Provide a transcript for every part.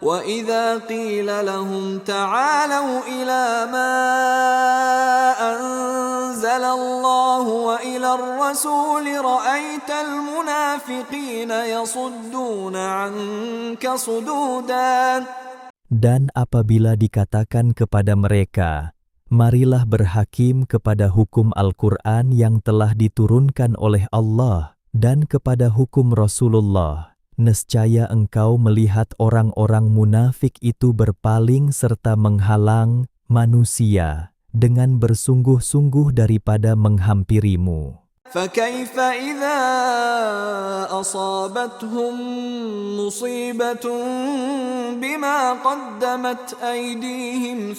وَإِذَا قِيلَ لَهُمْ تَعَالَوْا إِلَى مَا أَنزَلَ اللَّهُ وَإِلَى الرَّسُولِ رَأَيْتَ الْمُنَافِقِينَ يَصُدُّونَ عَنكَ صُدُودًا. Dan apabila dikatakan kepada mereka, marilah berhakim kepada hukum Al-Quran yang telah diturunkan oleh Allah dan kepada hukum Rasulullah, nescaya engkau melihat orang-orang munafik itu berpaling serta menghalang manusia dengan bersungguh-sungguh daripada menghampirimu. فَكَيْفَ إِذَا أَصَابَتْهُم مُّصِيبَةٌ بِمَا قَدَّمَتْ أَيْدِيهِمْ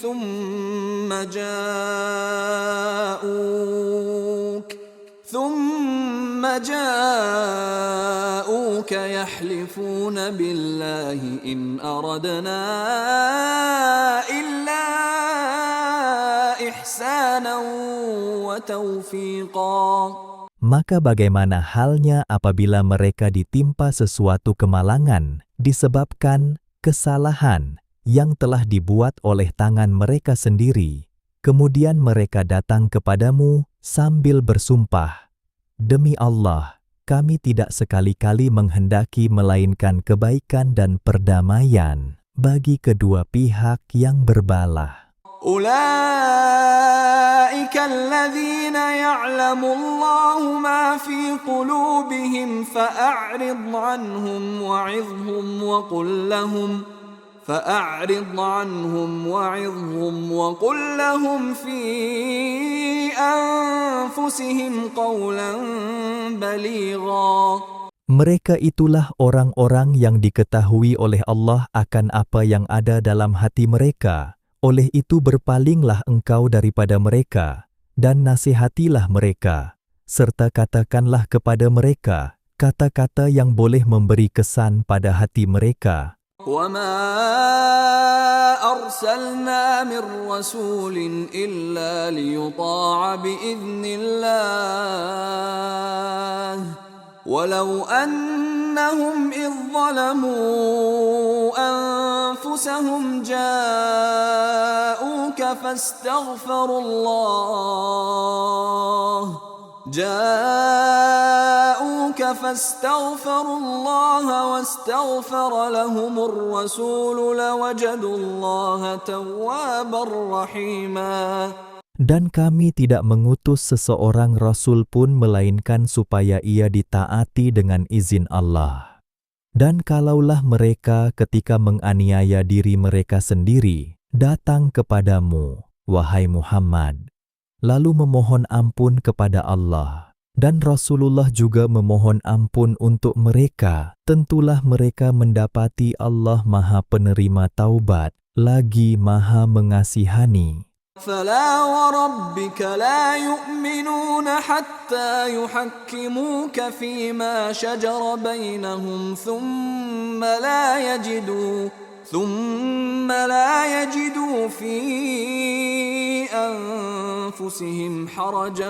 ثُمَّ جَاءُوكَ يَحْلِفُونَ بِاللَّهِ إِنْ أَرَدْنَا إِلَّا إِحْسَانًا وَتَوْفِيقًا. Maka bagaimana halnya apabila mereka ditimpa sesuatu kemalangan disebabkan kesalahan yang telah dibuat oleh tangan mereka sendiri, kemudian mereka datang kepadamu sambil bersumpah, "Demi Allah, kami tidak sekali-kali menghendaki melainkan kebaikan dan perdamaian bagi kedua pihak yang berbalah." أُولَئِكَ الَّذِينَ يَعْلَمُ اللَّهُ مَا فِي قُلُوبِهِمْ فَأَعْرِضْ عَنْهُمْ وَقُل لَّهُمْ فِي أَنفُسِهِمْ قَوْلًا بَلِيغًا. Mereka itulah orang-orang yang diketahui oleh Allah akan apa yang ada dalam hati mereka. Oleh itu berpalinglah engkau daripada mereka, dan nasihatilah mereka, serta katakanlah kepada mereka kata-kata yang boleh memberi kesan pada hati mereka. وَمَا أَرْسَلْنَا مِن رَّسُولٍ إِلَّا لِيُطَاعَ بِإِذْنِ اللَّهِ وَلَوْ أَنَّهُمْ إِذ ظَّلَمُوا أَنفُسَهُمْ جَاءُوكَ فَاسْتَغْفَرُوا اللَّهَ وَاسْتَغْفَرَ لَهُمُ الرَّسُولُ لَوَجَدُوا اللَّهَ تَوَّابًا رَّحِيمًا. Dan kami tidak mengutus seseorang Rasul pun melainkan supaya ia ditaati dengan izin Allah. Dan kalaulah mereka ketika menganiaya diri mereka sendiri datang kepadamu, wahai Muhammad, lalu memohon ampun kepada Allah, dan Rasulullah juga memohon ampun untuk mereka, tentulah mereka mendapati Allah Maha Penerima Taubat, lagi Maha Mengasihani. فَلَا وَرَبِّكَ لَا يُؤْمِنُونَ حَتَّى يُحَكِّمُوكَ فِيمَا شَجَرَ بَيْنَهُمْ ثُمَّ لَا يَجِدُوا فِي أَنفُسِهِمْ حَرَجًا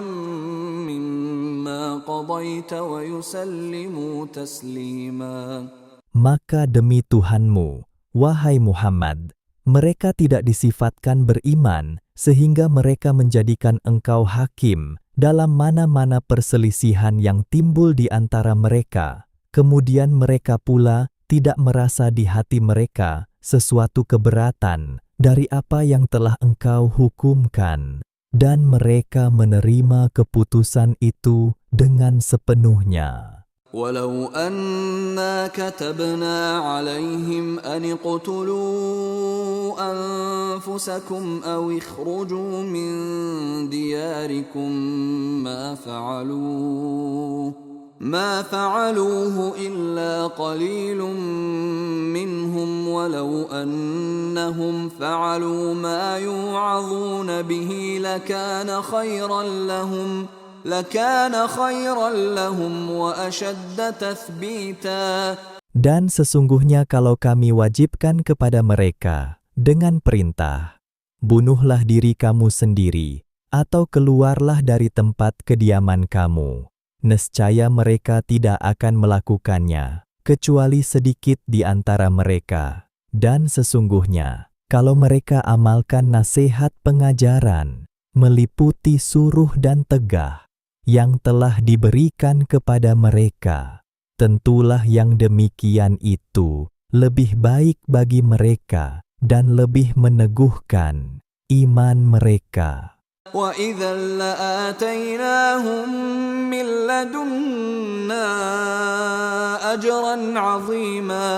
مِّمَّا قَضَيْتَ وَيُسَلِّمُوا تَسْلِيمًا. Maka demi Tuhanmu, wahai Muhammad, mereka tidak disifatkan beriman sehingga mereka menjadikan engkau hakim dalam mana-mana perselisihan yang timbul di antara mereka. Kemudian mereka pula tidak merasa di hati mereka sesuatu keberatan dari apa yang telah engkau hukumkan, dan mereka menerima keputusan itu dengan sepenuhnya. وَلَوْ أَنَّا كَتَبْنَا عَلَيْهِمْ أَنِ اقْتُلُوا أَنفُسَكُمْ أَوِ اخْرُجُوا مِنْ دِيَارِكُمْ مَا فَعَلُوهُ إِلَّا قَلِيلٌ مِّنْهُمْ وَلَوْ أَنَّهُمْ فَعَلُوا مَا يُوعَظُونَ بِهِ لَكَانَ خَيْرًا لَهُمْ وَأَشَدَّ تَثْبِيتًا. Dan sesungguhnya kalau kami wajibkan kepada mereka dengan perintah, bunuhlah diri kamu sendiri atau keluarlah dari tempat kediaman kamu, nescaya mereka tidak akan melakukannya, kecuali sedikit di antara mereka. Dan sesungguhnya, kalau mereka amalkan nasihat pengajaran, meliputi suruh dan tegah, yang telah diberikan kepada mereka, tentulah yang demikian itu lebih baik bagi mereka dan lebih meneguhkan iman mereka. وَإِذًا لَآتَيْنَاهُمْ مِنْ لَدُنَّا أَجْرًا عَظِيمًا.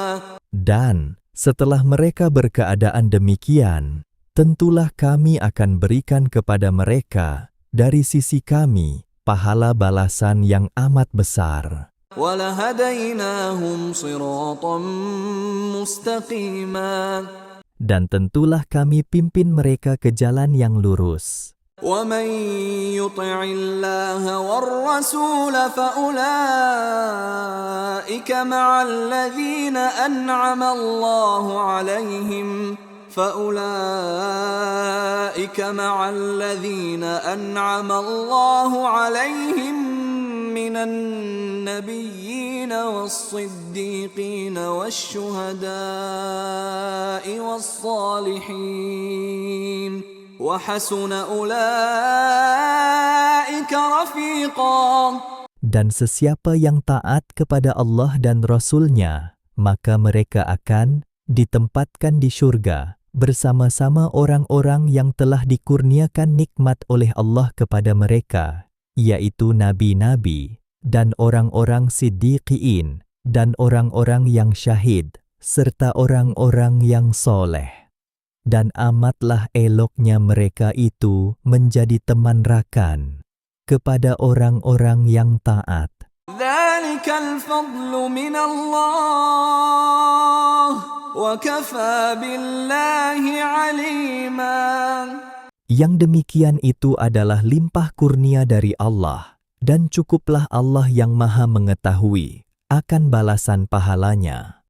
Dan setelah mereka berkeadaan demikian, tentulah kami akan berikan kepada mereka dari sisi kami pahala balasan yang amat besar. وَلَهَدَيْنَاهُمْ صِرَاطًا مُسْتَقِيمًا. Dan tentulah kami pimpin mereka ke jalan yang lurus. وَمَنْ يُطِعِ اللَّهَ وَالرَّسُولَ فَأُولَئِكَ مَعَ الَّذِينَ أَنْعَمَ اللَّهُ عَلَيْهِمْ مِنَ النَّبِيِّينَ وَالصِّدِّيقِينَ وَالشُّهَدَاءِ وَالصَّالِحِينَ وَحَسُنَ أُولَئِكَ رَفِيقًا. Dan sesiapa yang taat kepada Allah dan Rasul-Nya, maka mereka akan ditempatkan di syurga bersama-sama orang-orang yang telah dikurniakan nikmat oleh Allah kepada mereka, yaitu nabi-nabi dan orang-orang siddiqin dan orang-orang yang syahid serta orang-orang yang soleh. Dan amatlah eloknya mereka itu menjadi teman rakan kepada orang-orang yang taat. ذَلِكَ الْفَضْلُ مِنَ اللَّهِ وَكَفَى بِاللَّهِ عَلِيمًا. Yang demikian itu adalah limpah kurnia dari Allah, dan cukuplah Allah yang Maha Mengetahui akan balasan pahalanya.